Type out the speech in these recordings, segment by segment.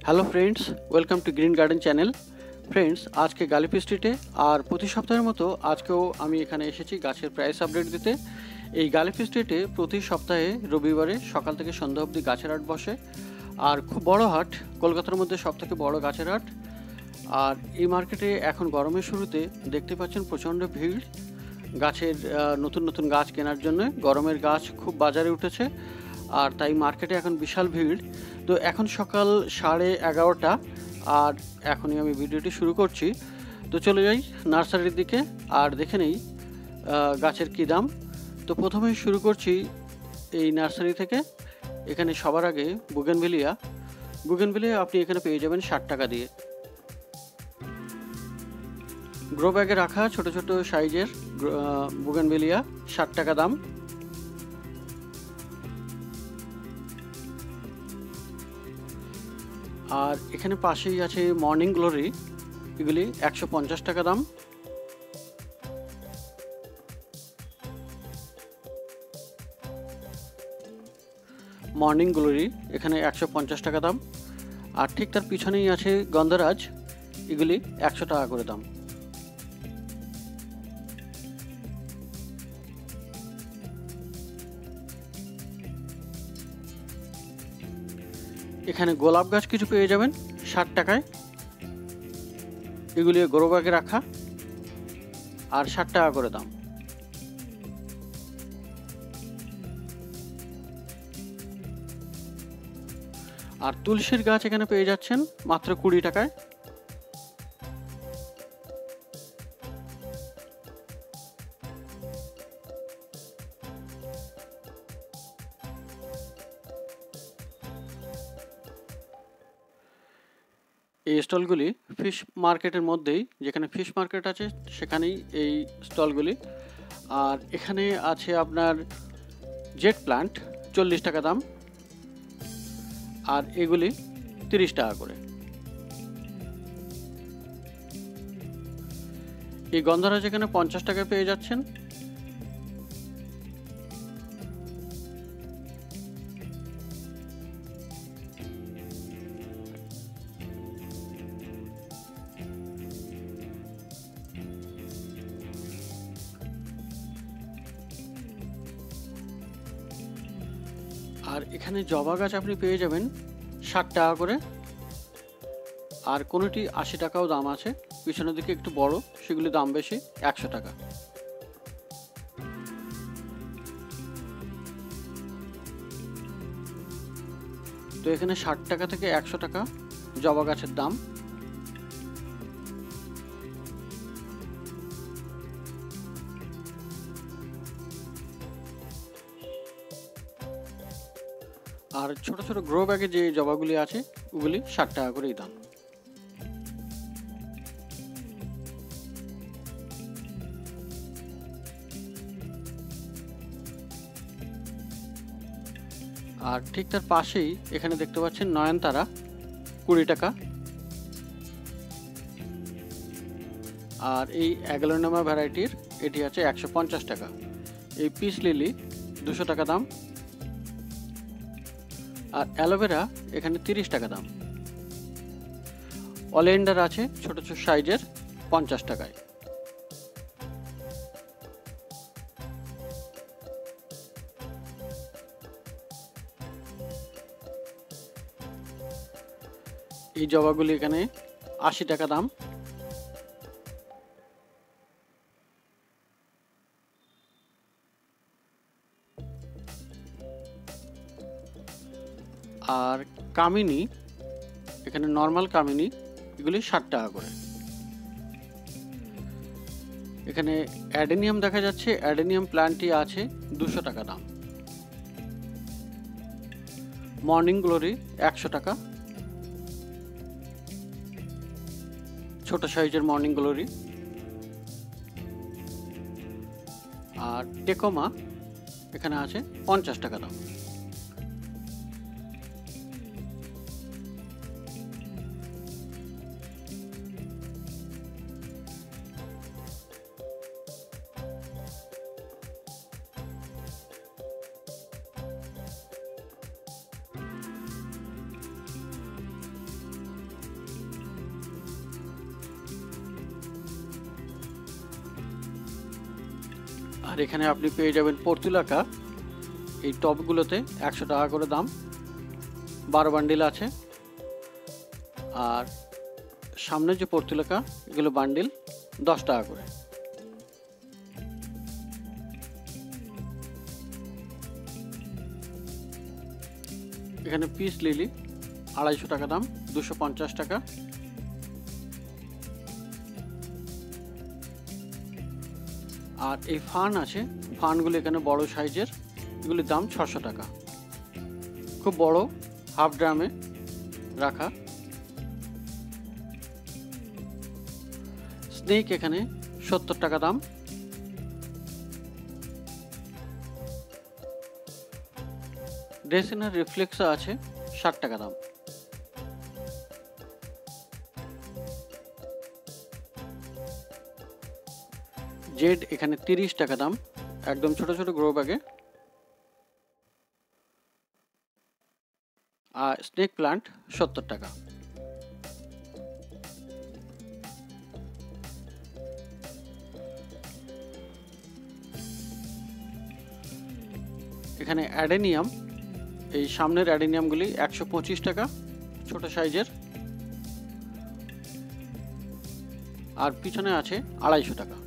Hello friends, welcome to green garden channel. Friends, আজকে গালিফি স্ট্রিটে আর প্রতি সপ্তাহের মতো আজকেও আমি এখানে এসেছি গাছের প্রাইস আপডেট দিতে। এই গালিফি স্ট্রিটে প্রতি সপ্তাহে রবিবারে সকাল থেকে সন্ধ্যা অবধি গাছের হাট বসে, আর খুব বড় হাট, কলকাতার মধ্যে সবথেকে বড় গাছের হাট। আর এই মার্কেটে এখন গরমের শুরুতে দেখতে পাচ্ছেন প্রচণ্ড ভিড় গাছের নতুন নতুন গাছ কেনার জন্য। গরমের গাছ খুব বাজারে উঠেছে, আর তাই মার্কেটে এখন বিশাল ভিড়। তো এখন সকাল 11:30, আর এখনই আমি ভিডিওটি শুরু করছি। তো চলে যাই নার্সারির দিকে আর দেখে নেই গাছের কী দাম। তো প্রথমেই শুরু করছি এই নার্সারি থেকে। এখানে সবার আগে বুগেনভিলিয়া আপনি এখানে পেয়ে যাবেন 60 টাকা দিয়ে। গ্রো ব্যাগে রাখা ছোট ছোট সাইজের বুগেনভিলিয়া 60 টাকা দাম। আর এখানে পাশেই আছে মর্নিং গ্লোরি, এগুলি 150 টাকা দাম। মর্নিং গ্লোরি এখানে 150 টাকা দাম। আর ঠিক তার পিছনেই আছে গন্ধরাজ, এগুলি 100 টাকা করে দাম। এখানে গোলাপ গাছ কিছু পেয়ে যাবেন 60 টাকায়, এগুলি গ্রো ব্যাগে রাখা আর 60 টাকা করে দাম। আর তুলসীর গাছ এখানে পেয়ে যাচ্ছেন মাত্র 20 টাকায়। এই স্টলগুলি ফিশ মার্কেটের মধ্যেই, যেখানে ফিশ মার্কেট আছে সেখানেই এই স্টলগুলি। আর এখানে আছে আপনার জেট প্লান্ট 40 টাকা দাম, আর এগুলি 30 টাকা করে। এই গন্ধরাজ এখানে 50 টাকায় পেয়ে যাচ্ছেন। আর এখানে জবা গাছ আপনি পেয়ে যাবেন 60 টাকা করে, আর কোনোটি 80 টাকাও দাম আছে। পিছনের দিকে একটু বড়, সেগুলি দাম বেশি, 100 টাকা। তো এখানে 60 টাকা থেকে 100 টাকা জবা গাছের দাম। আর ছোট ছোট গ্রো ব্যাগে যে জবাগুলি আছে ওগুলি 60 টাকা করেই দাম। আর ঠিক তার পাশেই এখানে দেখতে পাচ্ছেন নয়নতারা 20 টাকা। আর এই অ্যাগ্লোনেমা ভ্যারাইটির এটি আছে 150 টাকা। এই পিস লিলি 200 টাকা দাম। আর অ্যালোভেরা এখানে 30 টাকা দাম। অলিয়েন্ডার আছে ছোট ছোট সাইজের 50 টাকায়। এই জবাগুলি এখানে 80 টাকা দাম। আর কামিনী এখানে নর্মাল কামিনী, এগুলি 60 টাকা করে। এখানে অ্যাডেনিয়াম দেখা যাচ্ছে, অ্যাডেনিয়াম প্ল্যান্টটি আছে 200 টাকা দাম। মর্নিং গ্লোরি 100 টাকা, ছোট সাইজের মর্নিং গ্লোরি। আর টেকোমা এখানে আছে 50 টাকা দাম। আর এখানে আপনি পেয়ে যাবেন পর্তুলাকা। এই টবগুলোতে 100 টাকা করে দাম, 12 বান্ডিল আছে। আর সামনে যে পর্তুলাকা এগুলো বান্ডিল 10 টাকা করে। এখানে পিস লিলি 250 টাকা দাম, 250 টাকা। আর এই ফান আছে, ফানগুলো এখানে বড় সাইজের, এগুলির দাম 600 টাকা। খুব বড়, হাফ ড্রামে রাখা। স্নেক এখানে 70 টাকা দাম। ড্রেসিনার রিফ্লেক্সও আছে 60 টাকা দাম। জেড এখানে 30 টাকা দাম, একদম ছোট ছোট গ্রো ব্যাগে। আর স্নেক প্লান্ট 70 টাকা। এখানে অ্যাডেনিয়াম, এই সামনের অ্যাডেনিয়ামগুলি 125 টাকা, ছোট সাইজের। আর পিছনে আছে 250 টাকা।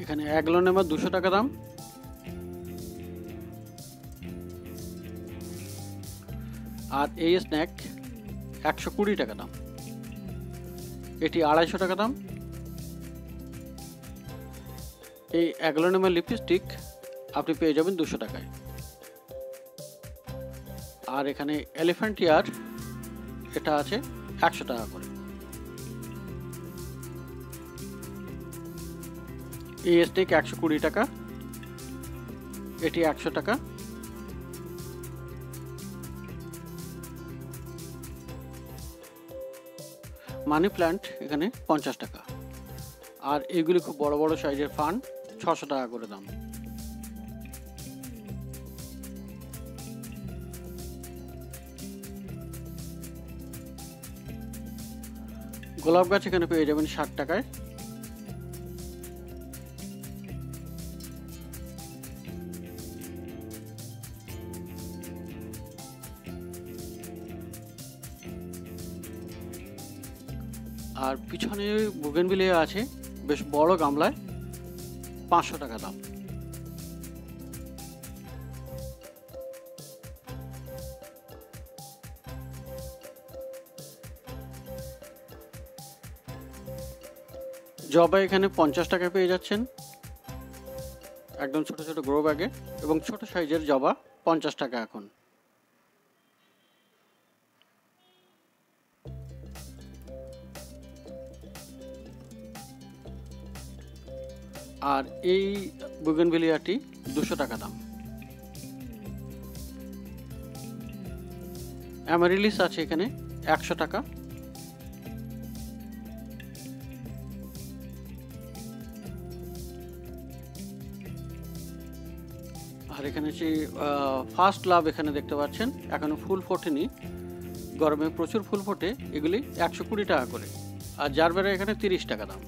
এখানে অ্যাগ্লোনেমা 200 টাকা দাম। আর এই স্ন্যাক 120 টাকা দাম, এটি 250 টাকা দাম। এই অ্যাগ্লোনেমা লিপস্টিক আপনি পেয়ে যাবেন 200 টাকায়। আর এখানে এলিফ্যান্ট ইয়ার, এটা আছে 100 টাকা করে। এই স্টিক 120 টাকা, এটি 100 টাকা। মানি প্ল্যান্ট এখানে 50 টাকা। আর এগুলি খুব বড় বড় সাইজের ফান, 600 টাকা করে দাম। গোলাপ গাছ এখানে পেয়ে যাবেন 60 টাকায়। আর পিছনে বুগেনভিলিয়া আছে বেশ বড় গামলায়, 500 টাকা দাম। জবা এখানে 50 টাকায় পেয়ে যাচ্ছেন, একদম ছোট ছোট গ্রো ব্যাগে, এবং ছোট সাইজের জবা 50 টাকা এখন। আর এই বুগেনভিলিয়াটি 200 টাকা দাম। অ্যামারিলিস আছে এখানে 100 টাকা। আর এখানে যে ফার্স্ট লাভ এখানে দেখতে পাচ্ছেন, এখনো ফুল ফোটেনি, গরমে প্রচুর ফুল ফোটে, এগুলি 120 টাকা করে। আর জারবেরা এখানে 30 টাকা দাম।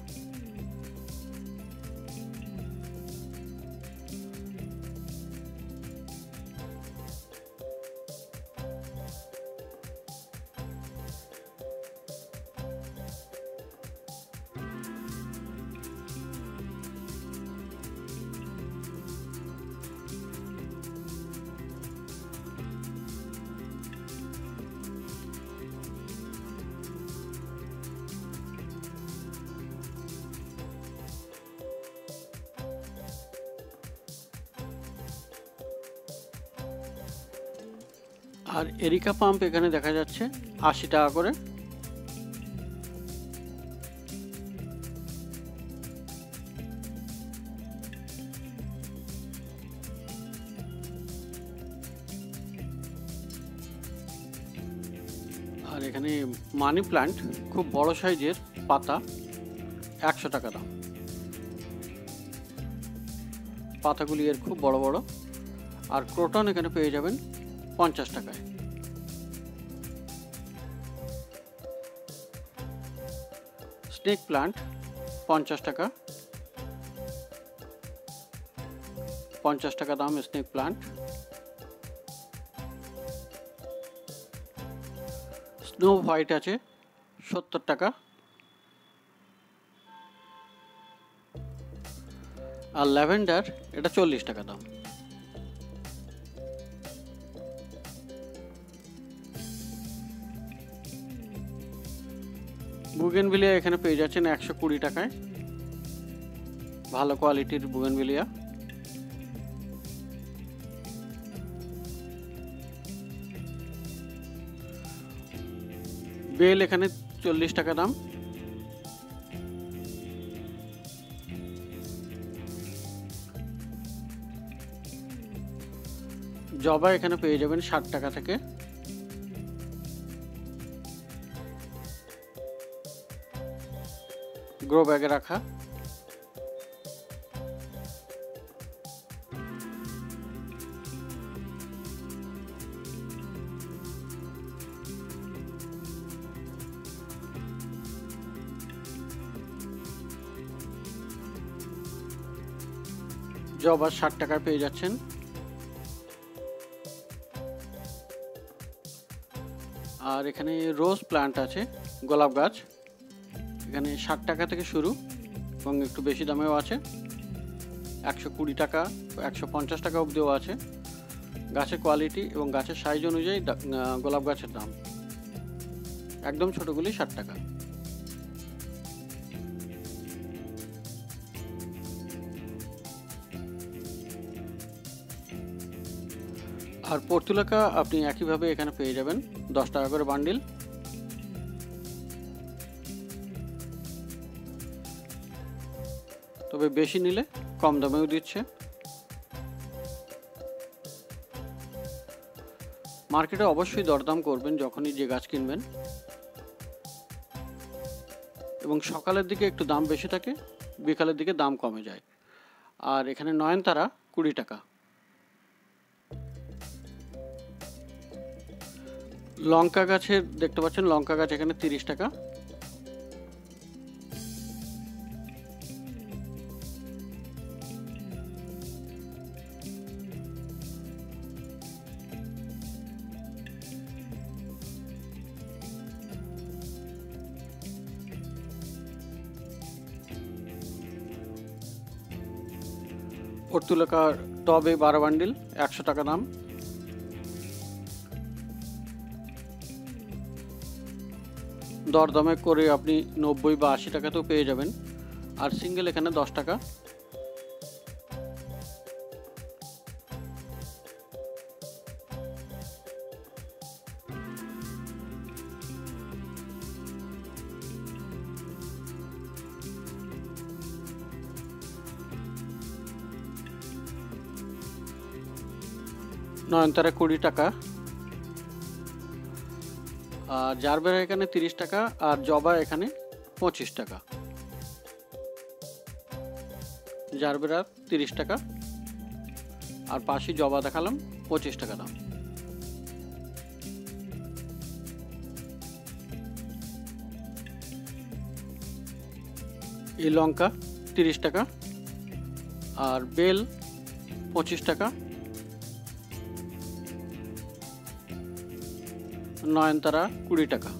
আর এরিকা পাম্প এখানে দেখা যাচ্ছে 80 টাকা করে। আর এখানে মানি প্ল্যান্ট খুব বড় সাইজের পাতা, 100 টাকা দাম। পাতাগুলি এর খুব বড় বড়। আর ক্রোটন এখানে পেয়ে যাবেন 50 টাকায়। স্নেক প্লান্ট 50 টাকা, 50 টাকা দাম স্নেক প্লান্ট। স্নো হোয়াইট আছে 70 টাকা, আর ল্যাভেন্ডার এটা 40 টাকা দাম। বুগেনভিলিয়া এখানে পেয়ে যাচ্ছেন 120 টাকায়, ভালো কোয়ালিটির বুগেনভিলিয়া। বেল এখানে 40 টাকা দাম। জবা এখানে পেয়ে যাবেন 60 টাকা থেকে। গ্রো ব্যাগে রাখা। জবা 60 টাকায় পেয়ে যাচ্ছেন। আর এখানে রোজ প্লান্ট আছে, গোলাপ গাছ, এখানে 60 টাকা থেকে শুরু এবং একটু বেশি দামেও আছে, 120 টাকা, 150 টাকা অবধিও আছে। গাছের কোয়ালিটি এবং গাছের সাইজ অনুযায়ী গোলাপ গাছের দাম। একদম ছোটগুলি 60 টাকা। আর পর্তুলাকা আপনি একইভাবে এখানে পেয়ে যাবেন 10 টাকা করে বান্ডিল। তবে বেশি নিলে কম দামেও দিচ্ছে। মার্কেটে অবশ্যই দরদাম করবেন যখনই যে গাছ কিনবেন, এবং সকালের দিকে একটু দাম বেশি থাকে, বিকালের দিকে দাম কমে যায়। আর এখানে নয়নতারা 20 টাকা। লঙ্কা গাছের দেখতে পাচ্ছেন, লঙ্কা গাছ এখানে 30 টাকা। পর্তুলাকার টবে 12 বান্ডিল 100 টাকা দাম। দরদামে করে আপনি 90 বা 80 টাকাতেও পেয়ে যাবেন। আর সিঙ্গেল এখানে 10 টাকা। নয়নতারা 20 টাকা। আর জারবেরা এখানে 30 টাকা, আর জবা এখানে 25 টাকা। জারবেরা 30 টাকা, আর পাশে জবা দেখালাম 25 টাকা দাম। এই লঙ্কা 30 টাকা, আর বেল 25 টাকা। নয়নতারা 20 টাকা।